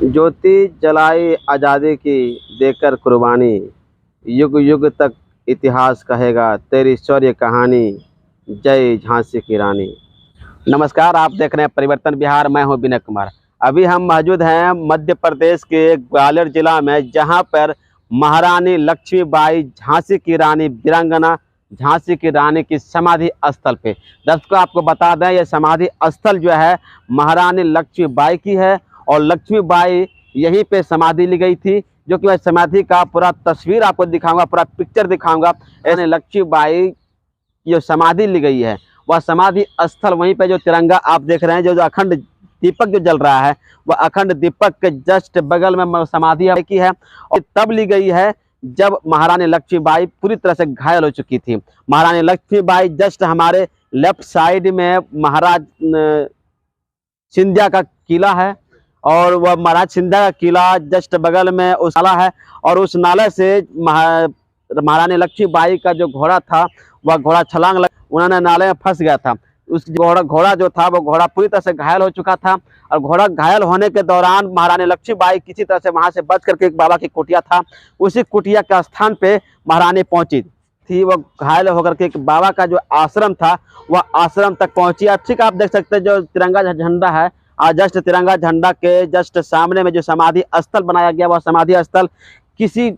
ज्योति जलाई आज़ादी की देकर कुर्बानी, युग युग तक इतिहास कहेगा तेरी शौर्य कहानी, जय झांसी की रानी। नमस्कार, आप देख रहे हैं परिवर्तन बिहार। मैं हूं विनय कुमार। अभी हम मौजूद हैं मध्य प्रदेश के ग्वालियर जिला में, जहां पर महारानी लक्ष्मीबाई झांसी की रानी, वीरांगना झांसी की रानी की समाधि स्थल पे। दर्शकों, आपको बता दें, यह समाधि स्थल जो है महारानी लक्ष्मीबाई की है और लक्ष्मीबाई यहीं पे समाधि ली गई थी, जो कि मैं समाधि का पूरा तस्वीर आपको दिखाऊंगा, पूरा पिक्चर दिखाऊंगा। यानी लक्ष्मीबाई जो समाधि ली गई है, वह समाधि स्थल वहीं पे जो तिरंगा आप देख रहे हैं, जो अखंड दीपक जो जल रहा है, वह अखंड दीपक के जस्ट बगल में समाधि की है। और तब ली गई है जब महारानी लक्ष्मीबाई पूरी तरह से घायल हो चुकी थी। महारानी लक्ष्मीबाई जस्ट हमारे लेफ्ट साइड में महाराज सिंधिया का किला है, और वह महाराज सिंधिया का किला जस्ट बगल में उस नाला है, और उस नाले से महारानी लक्ष्मीबाई का जो घोड़ा था, वह घोड़ा छलांग उन्होंने नाले में फंस गया था। उस घोड़ा जो था, वो घोड़ा पूरी तरह से घायल हो चुका था, और घोड़ा घायल होने के दौरान महारानी लक्ष्मीबाई किसी तरह से वहां से बच करके एक बाबा की कुटिया था, उसी कुटिया के स्थान पे महारानी पहुंची थी। वो घायल होकर के एक बाबा का जो आश्रम था, वह आश्रम तक पहुंची। अब ठीक आप देख सकते हैं, जो तिरंगा झंडा है, जस्ट तिरंगा झंडा के जस्ट सामने में जो समाधि स्थल बनाया गया, वह समाधि स्थल किसी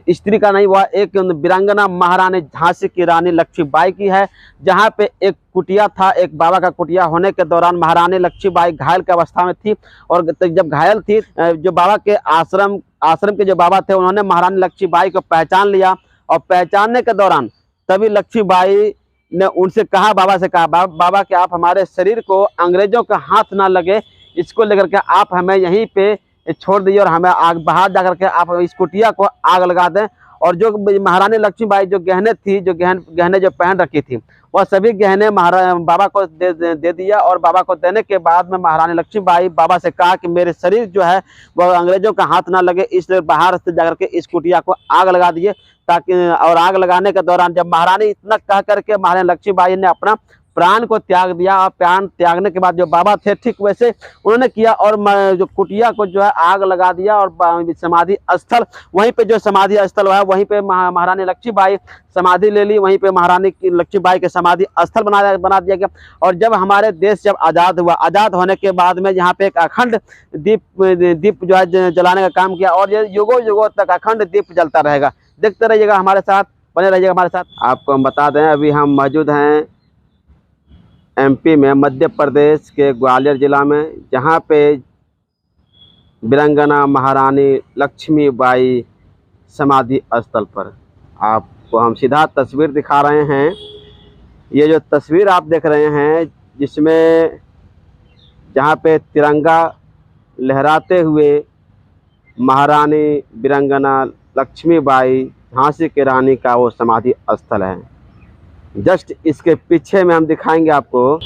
स्त्री का नहीं, वह एक वीरांगना महारानी झांसी की रानी लक्ष्मीबाई की है। जहां पे एक कुटिया था, एक बाबा का कुटिया होने के दौरान महारानी लक्ष्मीबाई घायल की अवस्था में थी, और जब घायल थी, जो बाबा के आश्रम के जो बाबा थे, उन्होंने महारानी लक्ष्मीबाई को पहचान लिया, और पहचानने के दौरान तभी लक्ष्मीबाई ने उनसे कहा, बाबा से कहा, बाबा कि आप हमारे शरीर को अंग्रेजों का हाथ ना लगे, इसको लेकर के आप हमें यहीं पे छोड़ दीजिए, और हमें आग बाहर जाकर के आप इस कुटिया को आग लगा दें। और जो महारानी लक्ष्मीबाई जो गहने थी, जो गहने जो पहन रखी थी, वह सभी गहने बाबा को दे दिया। और बाबा को देने के बाद में महारानी लक्ष्मीबाई बाबा से कहा कि मेरे शरीर जो है वह अंग्रेजों का हाथ ना लगे, इसलिए बाहर से जाकर के इस कुटिया को आग लगा दिए। ताकि और आग लगाने के दौरान जब महारानी इतना कह करके महारानी लक्ष्मीबाई ने अपना प्राण को त्याग दिया, और प्राण त्यागने के बाद जो बाबा थे, ठीक वैसे उन्होंने किया, और जो कुटिया को जो है आग लगा दिया। और समाधि स्थल वहीं पे, जो समाधि स्थल है वहीं पे महारानी लक्ष्मीबाई समाधि ले ली, वहीं पे महारानी लक्ष्मीबाई के समाधि स्थल बना दिया गया। और जब हमारे देश जब आज़ाद हुआ, आज़ाद होने के बाद में यहाँ पे एक अखंड दीप जो है जलाने का काम किया, और ये युगों युगों तक अखंड दीप जलता रहेगा। देखते रहिएगा हमारे साथ, बने रहिएगा हमारे साथ। आपको हम बता दें, अभी हम मौजूद हैं एमपी में, मध्य प्रदेश के ग्वालियर जिला में, जहां पे वीरांगना महारानी लक्ष्मीबाई समाधि स्थल पर आपको हम सीधा तस्वीर दिखा रहे हैं। ये जो तस्वीर आप देख रहे हैं, जिसमें जहां पे तिरंगा लहराते हुए महारानी वीरांगना लक्ष्मीबाई झांसी की रानी का वो समाधि स्थल है। जस्ट इसके पीछे में हम दिखाएंगे आपको,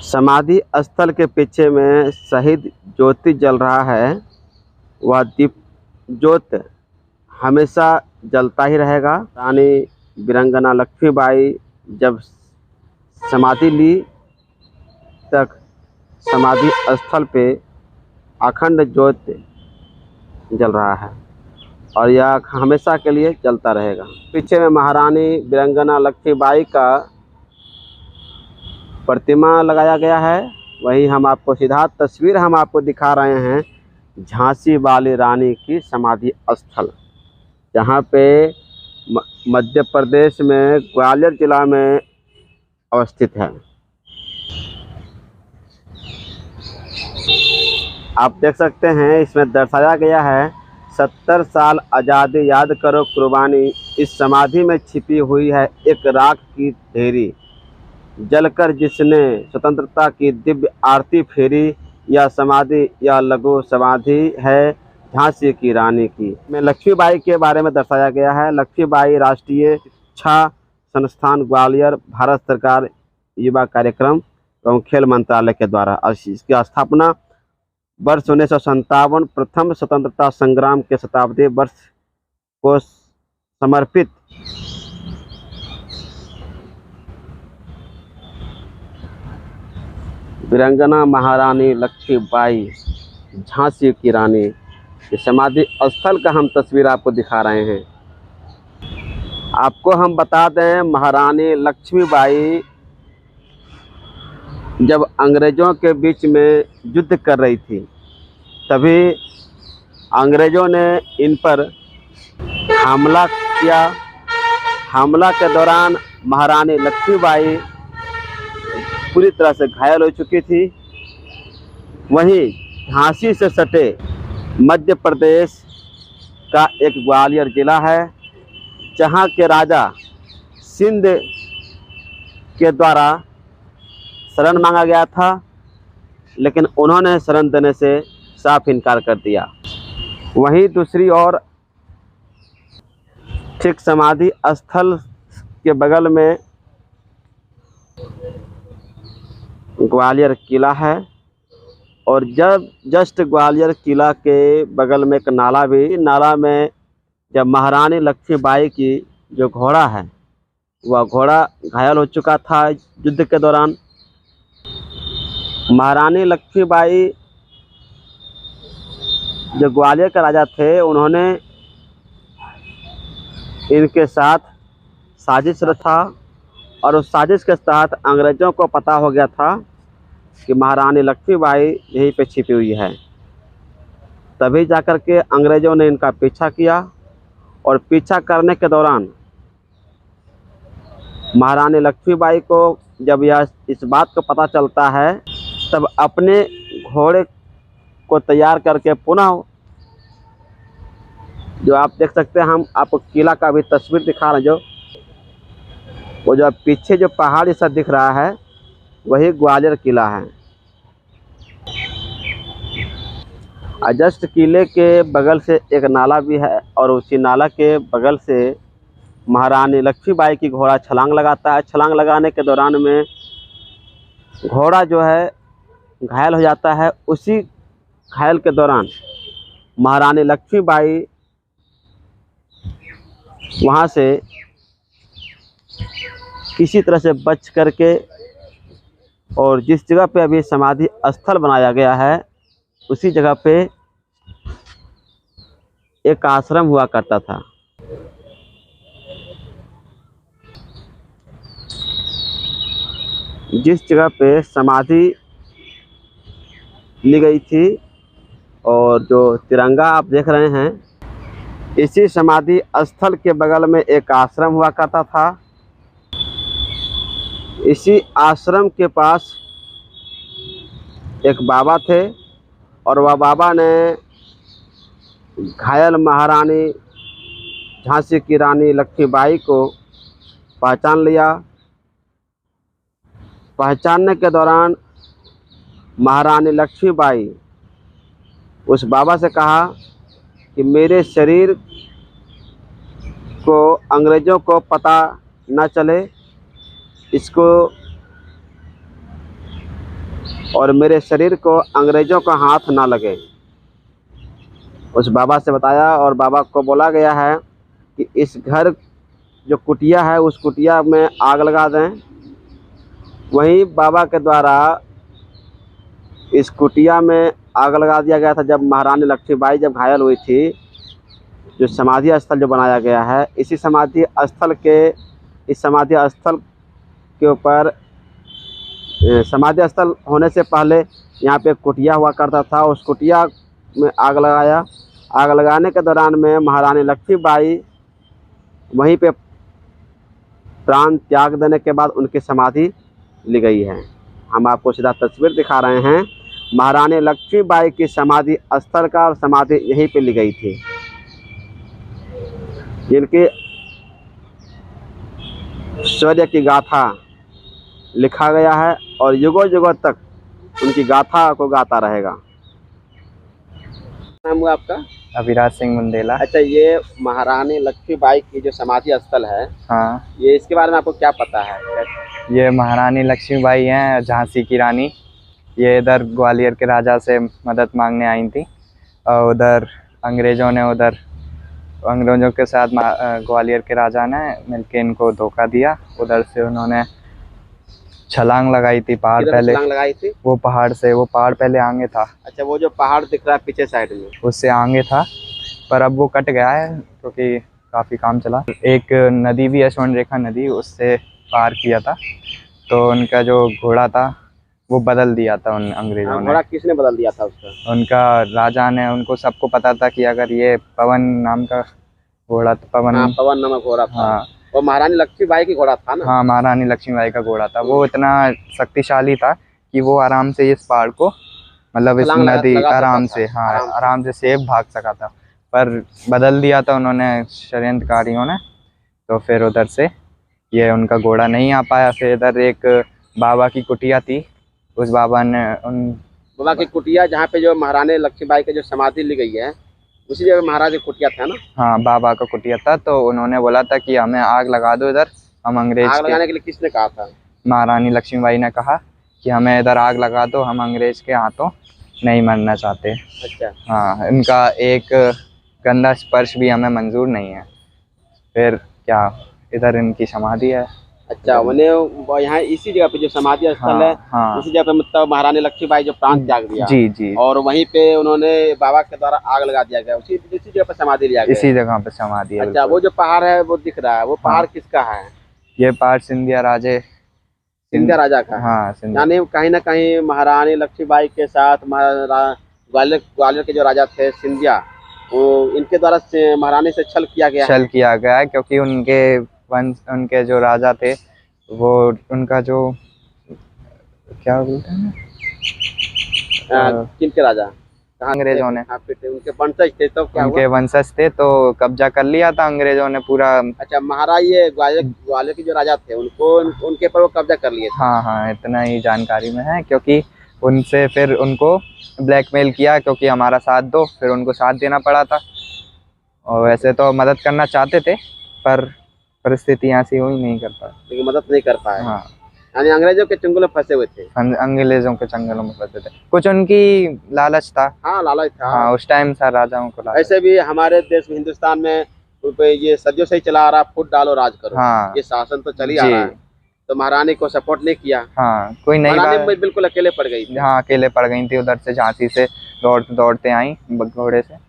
समाधि स्थल के पीछे में शहीद ज्योति जल रहा है। वह दीप ज्योत हमेशा जलता ही रहेगा। रानी वीरांगना लक्ष्मीबाई जब समाधि ली, तक समाधि स्थल पे अखंड ज्योत जल रहा है, और यह हमेशा के लिए चलता रहेगा। पीछे में महारानी वीरांगना लक्ष्मीबाई का प्रतिमा लगाया गया है। वही हम आपको सीधा तस्वीर हम आपको दिखा रहे हैं, झांसी वाली रानी की समाधि स्थल, जहां पे मध्य प्रदेश में ग्वालियर जिला में अवस्थित है। आप देख सकते हैं, इसमें दर्शाया गया है 70 साल आज़ादी याद करो कुर्बानी, इस समाधि में छिपी हुई है एक राख की ढेरी, जलकर जिसने स्वतंत्रता की दिव्य आरती फेरी, यह समाधि या लघु समाधि है झांसी की रानी की। में लक्ष्मीबाई के बारे में दर्शाया गया है। लक्ष्मीबाई राष्ट्रीय शिक्षा संस्थान ग्वालियर, भारत सरकार युवा कार्यक्रम एवं खेल मंत्रालय के द्वारा। इसकी स्थापना वर्ष 1957 प्रथम स्वतंत्रता संग्राम के शताब्दी वर्ष को समर्पित वीरांगना महारानी लक्ष्मीबाई झांसी की रानी, ये समाधि स्थल का हम तस्वीर आपको दिखा रहे हैं। आपको हम बता दें, महारानी लक्ष्मीबाई जब अंग्रेज़ों के बीच में युद्ध कर रही थी, तभी अंग्रेज़ों ने इन पर हमला किया। हमला के दौरान महारानी लक्ष्मीबाई पूरी तरह से घायल हो चुकी थी। वहीं झांसी से सटे मध्य प्रदेश का एक ग्वालियर ज़िला है, जहां के राजा सिंध के द्वारा शरण मांगा गया था, लेकिन उन्होंने शरण देने से साफ इनकार कर दिया। वहीं दूसरी ओर ठीक समाधि स्थल के बगल में ग्वालियर किला है, और जब जस्ट ग्वालियर किला के बगल में एक नाला भी, नाला में जब महारानी लक्ष्मीबाई की जो घोड़ा है, वह घोड़ा घायल हो चुका था युद्ध के दौरान। महारानी लक्ष्मीबाई जो ग्वालियर के राजा थे, उन्होंने इनके साथ साजिश रचा, और उस साजिश के तहत अंग्रेज़ों को पता हो गया था कि महारानी लक्ष्मीबाई यहीं पे छिपी हुई है। तभी जाकर के अंग्रेज़ों ने इनका पीछा किया, और पीछा करने के दौरान महारानी लक्ष्मीबाई को जब यह इस बात को पता चलता है, तब अपने घोड़े को तैयार करके पुनः, जो आप देख सकते हैं, हम आपको किला का भी तस्वीर दिखा रहे हैं, जो वो जो पीछे जो पहाड़ जैसा दिख रहा है, वही ग्वालियर किला है। जस्ट किले के बगल से एक नाला भी है, और उसी नाला के बगल से महारानी लक्ष्मीबाई की घोड़ा छलांग लगाता है। छलांग लगाने के दौरान में घोड़ा जो है घायल हो जाता है। उसी घायल के दौरान महारानी लक्ष्मीबाई वहाँ से किसी तरह से बच करके, और जिस जगह पे अभी समाधि स्थल बनाया गया है, उसी जगह पे एक आश्रम हुआ करता था। जिस जगह पे समाधि ली गई थी, और जो तिरंगा आप देख रहे हैं, इसी समाधि स्थल के बगल में एक आश्रम हुआ करता था। इसी आश्रम के पास एक बाबा थे, और वह बाबा ने घायल महारानी झांसी की रानी लक्ष्मीबाई को पहचान लिया। पहचानने के दौरान महारानी लक्ष्मीबाई उस बाबा से कहा कि मेरे शरीर को अंग्रेज़ों को पता न चले, इसको, और मेरे शरीर को अंग्रेज़ों का हाथ ना लगे। उस बाबा से बताया, और बाबा को बोला गया है कि इस घर जो कुटिया है, उस कुटिया में आग लगा दें। वहीं बाबा के द्वारा इस कुटिया में आग लगा दिया गया था। जब महारानी लक्ष्मीबाई जब घायल हुई थी, जो समाधि स्थल जो बनाया गया है, इसी समाधि स्थल के, इस समाधि स्थल के ऊपर, समाधि स्थल होने से पहले यहाँ पे कुटिया हुआ करता था। उस कुटिया में आग लगाया। आग लगाने के दौरान में महारानी लक्ष्मीबाई वहीं पे प्राण त्याग देने के बाद उनकी समाधि ली गई है। हम आपको सीधा तस्वीर दिखा रहे हैं महारानी लक्ष्मीबाई की समाधि स्थल का, और समाधि यहीं पे ली गई थी, जिनकी शौर्य की गाथा लिखा गया है, और युगों युगों तक उनकी गाथा को गाता रहेगा। नाम हुआ आपका? अभिराज सिंह बुंदेला। अच्छा, ये महारानी लक्ष्मीबाई की जो समाधि स्थल है, हाँ, ये इसके बारे में आपको क्या पता है? ये महारानी लक्ष्मीबाई हैं, झांसी की रानी। ये इधर ग्वालियर के राजा से मदद मांगने आई थी, और उधर अंग्रेज़ों के साथ ग्वालियर के राजा ने मिलकर इनको धोखा दिया। उधर से उन्होंने छलांग लगाई थी पहाड़ किधर पहले, छलांग लगाई थी? वो पहाड़ पहले आगे था, अच्छा, वो जो पहाड़ दिख रहा है पीछे साइड में। उससे आगे था, पर अब वो कट गया है क्योंकि काफ़ी काम चला। एक नदी भी है, स्वर्णरेखा नदी, उससे पार किया था, तो उनका जो घोड़ा था वो बदल दिया था उन अंग्रेजों ने। घोड़ा किसने बदल दिया था उसका? उनका राजा ने, उनको सबको पता था कि अगर ये पवन नाम का घोड़ा, पवन, हाँ, पवन नामक घोड़ा था। हाँ वो महारानी लक्ष्मीबाई की घोड़ा था ना? हाँ, महारानी लक्ष्मीबाई का घोड़ा था। वो इतना शक्तिशाली था कि वो आराम से इस पहाड़ को, मतलब इस छलांग नदी लगा सकता आराम था, से, हाँ आराम से सेफ भाग सका था, पर बदल दिया था उन्होंने, षड्यंत्रकारियों ने। तो फिर उधर से ये उनका घोड़ा नहीं आ पाया। फिर इधर एक बाबा की कुटिया थी, उस बाबा ने उन बाबा की कुटिया, जहाँ पे जो महारानी लक्ष्मीबाई की जो समाधि ली गई है, उसी जगह महाराज की कुटिया था ना? हाँ, बाबा का कुटिया था। तो उन्होंने बोला था कि हमें आग लगा दो इधर, हम अंग्रेज आग के, लगाने के लिए किसने कहा था? महारानी लक्ष्मीबाई ने कहा कि हमें इधर आग लगा दो, हम अंग्रेज के हाथों नहीं मरना चाहते। अच्छा। हाँ, इनका एक गंदा स्पर्श भी हमें मंजूर नहीं है। फिर क्या, इधर इनकी समाधि है। अच्छा, मैंने वो यहाँ इसी जगह पे जो समाधि स्थल है, हाँ इसी जगह पे मतलब महारानी लक्ष्मीबाई जो प्राण त्याग दिया, जी जी, और वहीं पे उन्होंने बाबा के द्वारा आग लगा दिया गया, उसी इसी जगह पे समाधि लिया गया। इसी जगह पे समाधि है। अच्छा, वो जो पहाड़ है वो दिख रहा है, वो पहाड़ किसका है? ये पहाड़ सिंधिया राजे, सिंधिया राजा का है। हाँ सिंधिया, यानी कहीं ना कहीं महारानी लक्ष्मीबाई के साथ ग्वालियर के जो राजा थे सिंधिया, वो इनके द्वारा से महारानी से छल किया गया है। छल किया गया है, क्योंकि उनके वंश, उनके जो राजा थे, वो उनका जो क्या बोलते हैं, किनके राजा? कहाँ अंग्रेजों ने, हाँ, फिर उनके वंशज थे, तो क्या उनके हुआ? वंशज थे, तो कब्जा कर लिया था अंग्रेजों ने पूरा। अच्छा, महाराज ये ग्वालियर के जो राजा थे, उनके पर वो कब्जा कर लिए थे। हाँ हाँ, इतना ही जानकारी में है, क्योंकि उनसे फिर उनको ब्लैकमेल किया, क्योंकि हमारा साथ दो, फिर उनको साथ देना पड़ा था। और वैसे तो मदद करना चाहते थे, पर परिस्थिति ऐसी हुई, नहीं कर पाए, लेकिन मदद नहीं कर पाए। हाँ, यानी अंग्रेजों के चंगुल में फंसे हुए थे। अंग्रेजों के चंगलों में फंसे थे। कुछ उनकी लालच था, हाँ, लालच था। हाँ, उस टाइम सा राजाओं को लालच। ऐसे भी हमारे देश में, हिंदुस्तान में ये सदियों से ही चला आ रहा, फूट डालो राज करो, हाँ, ये शासन तो चल ही आ रहा है। तो महारानी को सपोर्ट नहीं किया। हाँ, कोई नहीं, महारानी बिल्कुल अकेले पड़ गई थी। हाँ, अकेले पड़ गई थी, उधर से झांसी से दौड़ते दौड़ते आई घोड़े से।